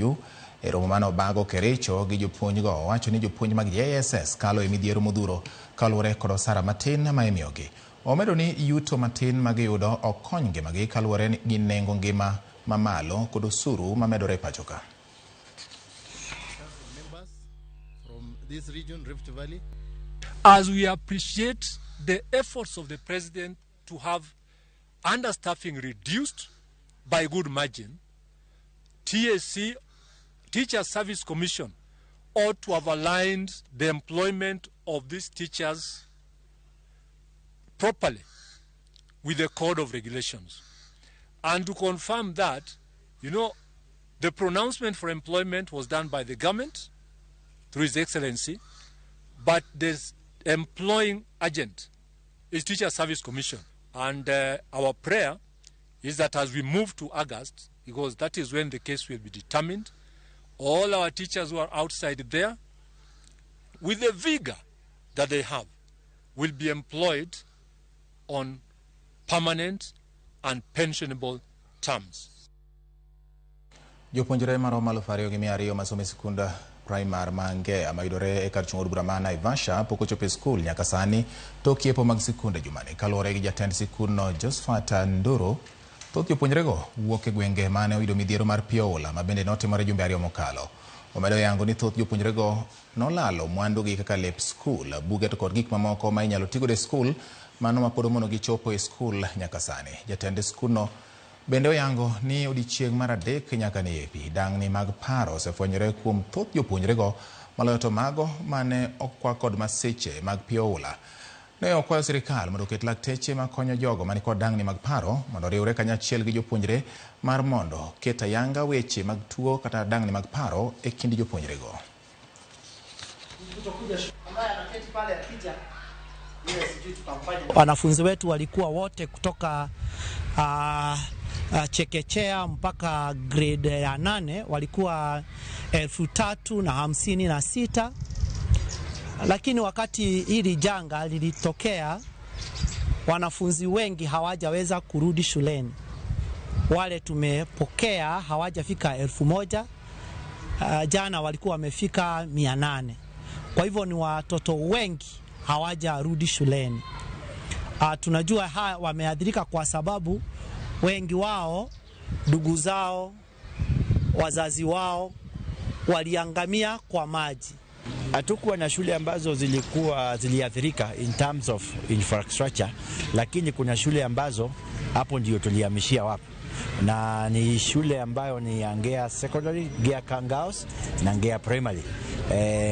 KMTU e romo mano bago Kericho gi jopuonjgo wacho ni jopuonj mag JSS kalo e midhiero modhuro kaluwore kod osara matin ma imiyogi. Omedo ni yuto matin ma giyudo ok kony ngimagi kaluwore gi nengo ngima mamalo kod osuru mamedore pacho ka. As we appreciate the efforts of the President to have understaffing reduced by good margin, TSC, Teacher Service Commission, ought to have aligned the employment of these teachers properly with the Code of Regulations. And to confirm that, the pronouncement for employment was done by the government through His Excellency, but this employing agent is Teacher Service Commission. And our prayer is that as we move to August, because that is when the case will be determined, all our teachers who are outside there, with the vigor that they have, will be employed on permanent and pensionable terms. Jopuonjre maromo 2,200 masome sikunda primar mange amayudore e kar chung od bura ma Naivasha pok ochopo e skul nyaka sani tok yepo mag sikunde jumani. Kaluwore gi jatend sikundno Josephat Nduro, thoth jopuonjrego wuok e gwenge mane oyudo midhiero mar pi oula ma bende notimore jumbe 2 mokalo. Omedo yango ni thoth jopuonjrego nolalo mwandugi kaka lep skul, buge to kod gik mamoko ma inyalo tigo e skul mano ma pod omono gichopo e skul nyaka sani. Jatend skundno bende oyango ni odiechieng' mar 3 nyaka ne yepi dang'ni mag paro osefwenyore kuom thoth jopuonjrego maloyo to mago mane okwa kod masiche mag pi oula. Ne okwayo sirikal mondo oket lakteche ma konyo jogo mani kod dang'ni mag paro mondo riwre kanyachiel gi jopuonjre mar mondo ket ayanga weche mag tuo kata dang'ni mag paro e kind jopuonjrego. Wanafunzi wetu walikuwa wote kutoka chekechea mpaka grade ya 8 walikuwa 3,056, lakini wakati hili janga lilitokea wanafunzi wengi hawajaweza kurudi shuleni. Wale tumepokea hawajafika 1,000, jana walikuwa wamefika 800. Kwa hivyo ni watoto wengi hawajarudi shuleni. Tunajua wameadhirika kwa sababu wengi wao, ndugu zao, wazazi wao waliangamia kwa maji. Hatukuwa na shule ambazo ziliathirika in terms of infrastructure, lakini kuna shule ambazo hapo ndio tulihamishia wapo. Na ni shule ambayo ni Ngea Secondary, Ngea Kangaos na Ngea Primary.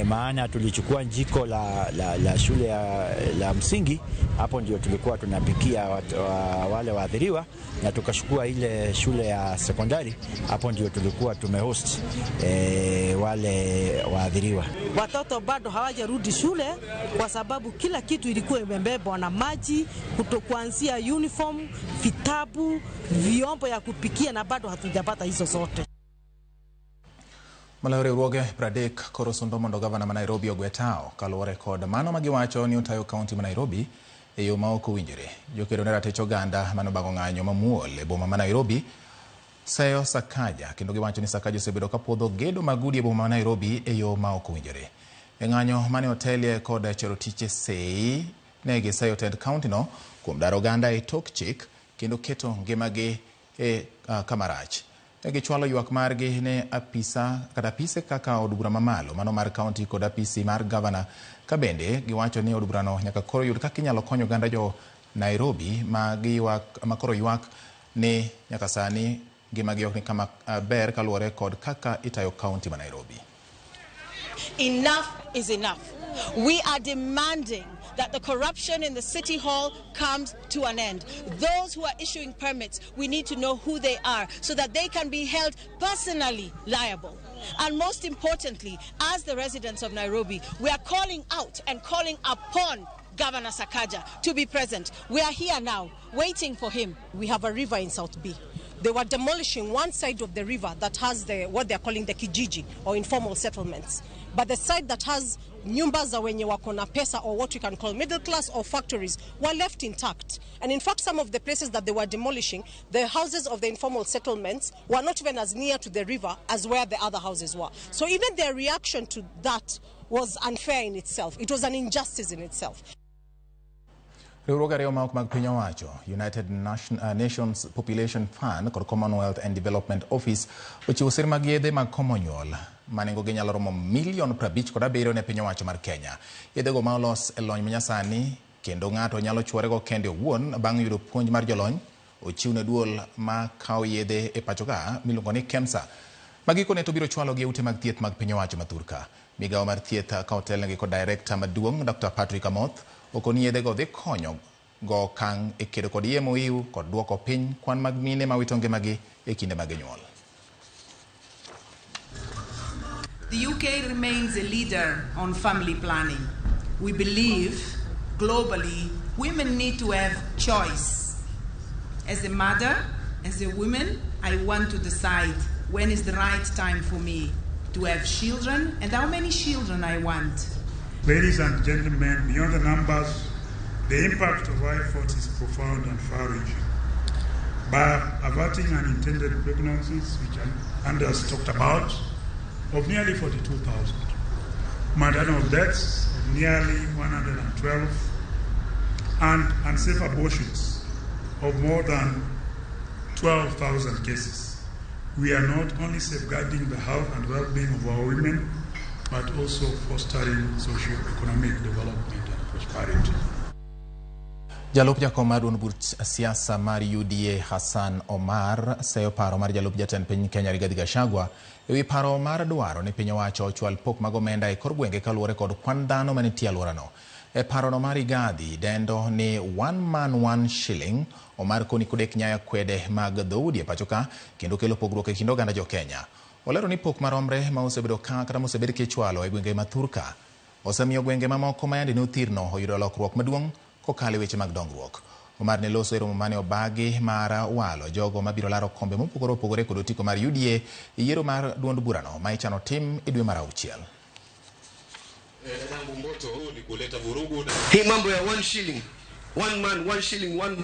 Maana tulichukua njiko la shule la msingi, hapo ndio tulikuwa tunapikia wale waathiriwa, na tukachukua ile shule ya sekondari, hapo ndio tulikuwa tumehost wale waathiriwa. Watoto bado hawajarudi shule kwa sababu kila kitu ilikuwa imebebwa na maji, kuanzia uniform, vitabu, vyombo ya kupikia, na bado hatujapata hizo zote. Malore ruoge Pradek koro sundo mondo gavana ma Nairobi ogwetao kaluwore kod mano magiwacho ni otayo kaunti ma Nairobi e yo ma ok owinjore. Jokedo ne ratich oganda mano bago ng'anyo mamuol e boma ma Nairobi seyo Sakaja, kendo giwacho ni Sakaja osebedo ka puodho gedo magudi e boma ma Nairobi e yo ma ok owinjore. E ng'anyo mane otelie kod cherotiche sei ne giseyo tend kaunti no kuom daro oganda e tok chik kendo keto ngimagi e kamarach. Gichwalo ywak margi ne apise kaka od bura mamalo mano mar kaunti kod apisi mar gavana, ka bende giwacho ni od burano nyaka koro yud kaka inyalo konyo oganda jo Nairobi ma koro ywak ni nyaka sani ngimagi ok ni kama ber kaluwore kod kaka itayo kaunti ma Nairobi. Enough is enough. We are demanding that the corruption in the City Hall comes to an end. Those who are issuing permits, we need to know who they are so that they can be held personally liable. And most importantly, as the residents of Nairobi, we are calling out and calling upon Governor Sakaja to be present. We are here now, waiting for him. We have a river in South B. they were demolishing one side of the river that has what they're calling the Kijiji, or informal settlements. But the side that has nyumba za wenye wako na pesa, or what we can call middle class or factories, were left intact. And in fact, some of the places that they were demolishing, the houses of the informal settlements were not even as near to the river as where the other houses were. So even their reaction to that was unfair in itself. It was an injustice in itself. Riwruoge ariyo ma ok mag piny owacho, United Nations Population Fund kod Commonwealth and Development Office ochiwo sir mag yedhe mag komo nyuol ma nengogi nyalo romo $57 ne piny owacho mar Kenya. Yedhego ma olos e lony manyasani kendo ng'ato nyalo chworego kende owuon bang' yudo puonj mar jolony, ochiwne duol ma kawo yedhe e pachoka miluongo ni KEMSA. Magikone to biro chwalo gi ute mag thieth mag piny owacho ma Thurka. Migawo mar thieth ka otelnegi kod Director maduong' Dr. Patrick Amoth okoni yedhego dhi konyo go okang' e kedo kod yemo iu kod duoko piny kwan mag mine ma wito ngimagi e kinde mag nyuol. The UK remains a leader on family planning. We believe globally women need to have choice. As a mother, as a woman, I want to decide when is the right time for me to have children and how many children I want. Ladies and gentlemen, beyond the numbers, the impact of our efforts is profound and far-reaching. By averting unintended pregnancies, which Anders talked about, of nearly 42,000, maternal deaths of nearly 112, and unsafe abortions of more than 12,000 cases. We are not only safeguarding the health and well-being of our women, but also fostering socio-economic development and prosperity. Jalup jakom mar duond buch siasa mar UDA Hassan Omar seyo paro mar jalup jatend piny Kenya Rigathi Gachagua ewi paro mar dwaro ni piny owacho ochwal pok mag omenda e kor gwenge kaluwore kod kwan dhano manitie alworano. E parono mar Rigathi dendo ni one man one shilling, Omar koni kudek nyaya kwede mag dhoudi e pachoka kendo kelo pogruok e kind oganda jo Kenya. Olero ni pok maromre ma osebedo kata mosebed kichwalo e gwenge ma Thurka osemiyo gwenge mamoko ma yande nothirno oyudo lokruok maduong' kokalo weche mag dongruok. Omar ne loso e romo mane obagi mar walo jogo mabiro laro kombe mopogore opogore kod otiko mar UDA e yiero mar duond burano ma ichano tim e dwe mar auchiel. Hii mambo ya one shilling, one man, one shilling, one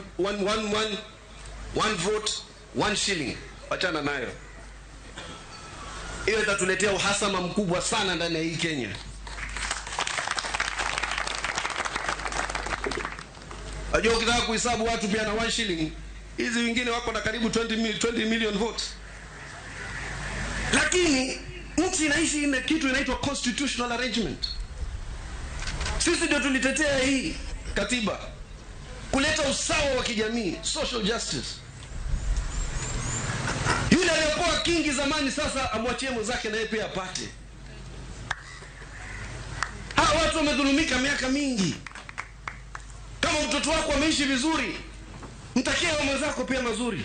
vote, one shilling, wachana nayo. Hiyo itatuletea uhasama mkubwa sana ndani ya hii Kenya. Ajua ukitaka kuhesabu watu pia na one shilling, hizi wengine wako na karibu 20 million votes. Lakini nchi inaishi ina kitu inaitwa constitutional arrangement. Sisi ndio tulitetea hii katiba kuleta usawa wa kijamii, social justice. Yule aliyokuwa kingi zamani sasa amwachie mwenzake na yeye pia apate. Hawa watu wamedhulumika miaka mingi. Kama mtoto wako ameishi vizuri, mtakie mwenzako pia mazuri.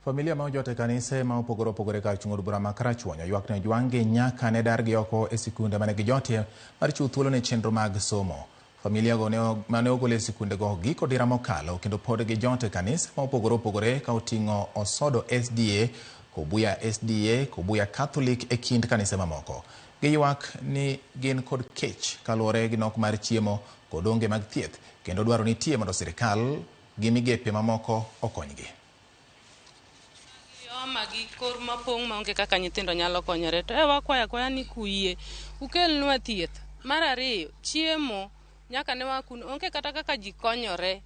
Familia moja te kanise ma opogore opogore kar chung'o bura ma Karachuonyo ywak ne jwange nyaka ne dargi oko e sikunde mane gijotie mar chiwo thuolo ne chenro mag somo. Familia go ne ogole sikunde go giko dira mokalo kendo pod gijote kanise ma opogore opogore ka oting'o Osodo SDA, Kobuya SDA, Kobuya Catholic e kind kanise mamoko. Giywak ni gin kod kech kaluwore gi nok mar chiemo kod onge mag thieth kendo dwaro nitie mondo sirikal gi migepe mamoko okonygi. Magi kor mapong' maonge kaka nyithindo nyalo konyore to wakwaya ni kuyie ukelnwa thieth. Mar ariyo, chiemo nyaka ne wakun onge kata kaka ji konyore,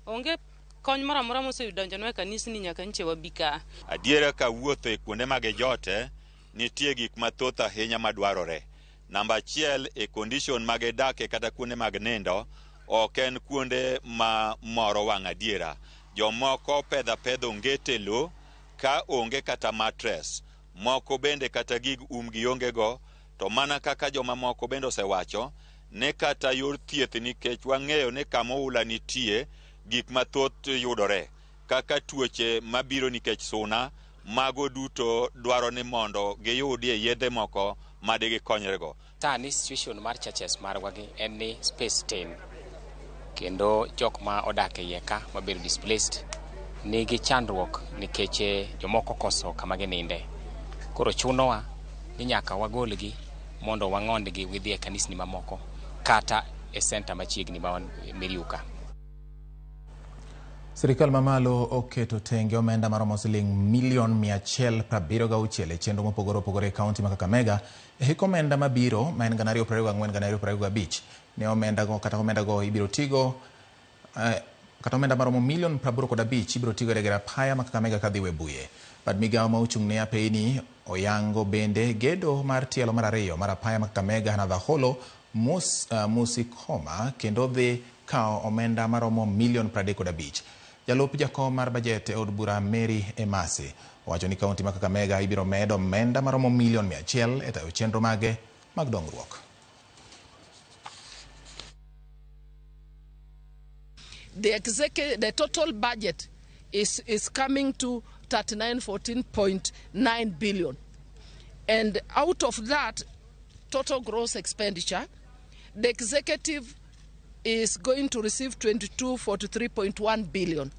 onge kony moro amora moseyudonjonwa e kanisni nyaka nche wabika. Adiera ka wuotho e kuonde mag jote nitie gik mathoth ahinya madwarore. Namba 1 e condition mag dak kata kuonde mag nindo ok en kuonde ma moro wang' adiera. Jomoko pedho ngete lo ka onge kata mattress, moko bende kata gig gi onge go, to mana kaka joma moko bende osewacho ne kata yor thieth nikech wang'eyo ne kama oula nitie gik mathoth yudore kaka tuoche mabiro nikech suna, mago duto dwaro ni mondo giyudie yedhe moko ma de gikonyrego. Tani situation mar churches marwagi en ni space tin kendo jok ma odak e yeka mabiro displaced nigi chandruok nikech jomoko koso kama gininde. Koro chunowa ni nyaka wagolgi mondo wang'ondgi widhi e kanisni mamoko kata e center machiegni ma Miriuka. Sirikal mamalo oketo tenge omenda maromo $1,176,000 e chenro mopogore opogore e kaunti ma Kakamega e hik omenda mabiro ma en 2024-2025. Ne omenda go kata omenda go ibiro tigo kata omenda maromo $1,85,000 ibiro tigo e gera paya ma Kakamega kadhi Webuye. Bad migawo ma ochung' ne apeyni oyango bende gedo mar tielo mar ariyo mar apaya ma Kakamega na Dhaholo Musikoma kendo dhi kao omenda maromo $35,000,000. Jalup jakom mar bajet e od bura Mary Emasi wacho ni kaunti ma Kakamega ibiro medo omenda maromo $100,000,000 e tayo chenro mage mag dongruok. The total budget is coming to 3914.9 billion, and out of that total gross expenditure, the executive is going to receive 2243.1 billion.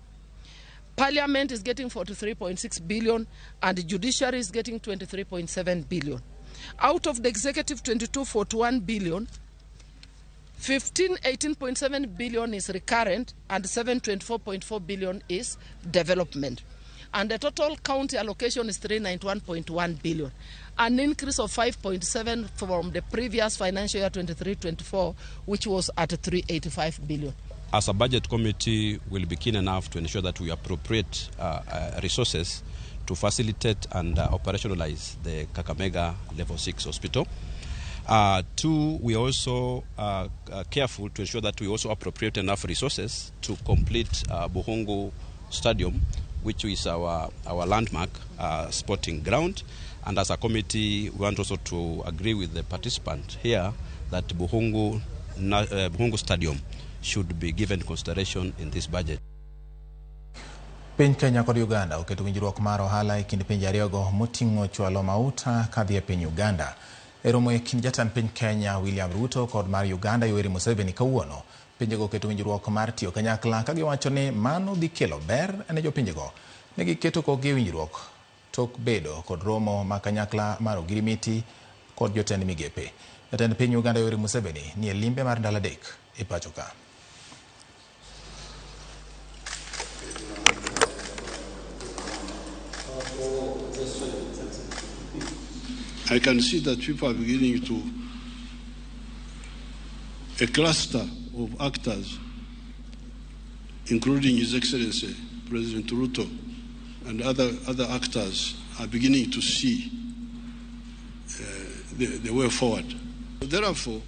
Parliament is getting 43.6 billion, and the judiciary is getting 23.7 billion. Out of the executive 2241 billion, 18.7 billion is recurrent and 724.4 billion is development. And the total county allocation is 391.1 billion, an increase of 5.7 from the previous financial year 23-24, which was at 385 billion. As a budget committee, we'll be keen enough to ensure that we appropriate resources to facilitate and operationalize the Kakamega Level 6 Hospital. Two, we are also careful to ensure that we also appropriate enough resources to complete Buhungu Stadium, which is our landmark sporting ground. And as a committee, we want also to agree with the participant here that Buhungu Stadium should be given consideration in this budget. Piny Kenya kod Uganda oketo winjruok mar ohala e kind pinje ariyogo moting'o chwalo mauta kadhi e piny Uganda. E romo e kind jatend piny Kenya William Ruto kod mar Uganda Yoweri Museveni kawuono, pinjego oketo winjruok mar tiyo kanyakla ka giwacho ni mano dhi kelo ber ne jopinjego. Ne giketo kogi winjruok tok bedo kod romo ma kanyakla mar ogirimiti kod jotend migepe. Jatend piny Uganda Yoweri Museveni ni e limbe mar ndalo adek e pacho ka. I can see that people are beginning to, a cluster of actors, including His Excellency President Ruto and other actors, are beginning to see the way forward. Therefore,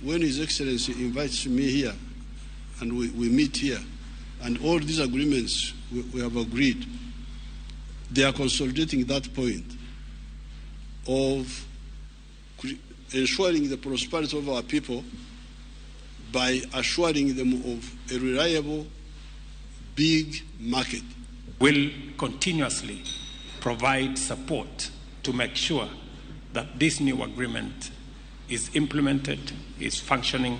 when His Excellency invites me here and we meet here, and all these agreements we have agreed, they are consolidating that point of ensuring the prosperity of our people by assuring them of a reliable, big market. Will continuously provide support to make sure that this new agreement is implemented, is functioning,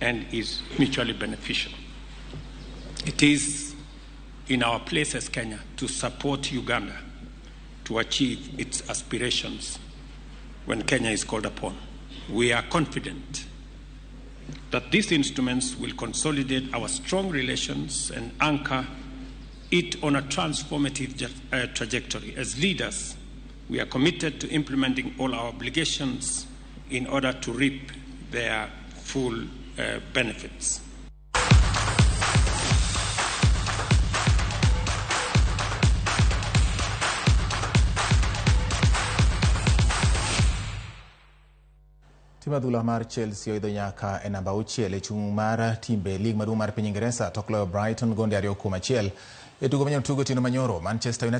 and is mutually beneficial. It is in our place as Kenya to support Uganda to achieve its aspirations when Kenya is called upon. We are confident that these instruments will consolidate our strong relations and anchor it on a transformative trajectory. As leaders, we are committed to implementing all our obligations in order to reap their full benefits. Tim adhula mar Chelsea oidho nyaka e namba 6 e chung' mar timbe lig maduong' mar piny Ingresa tok loyo Brighton gonde 2-1 e tugo manyalo tugo tieno manyoro. Manchester United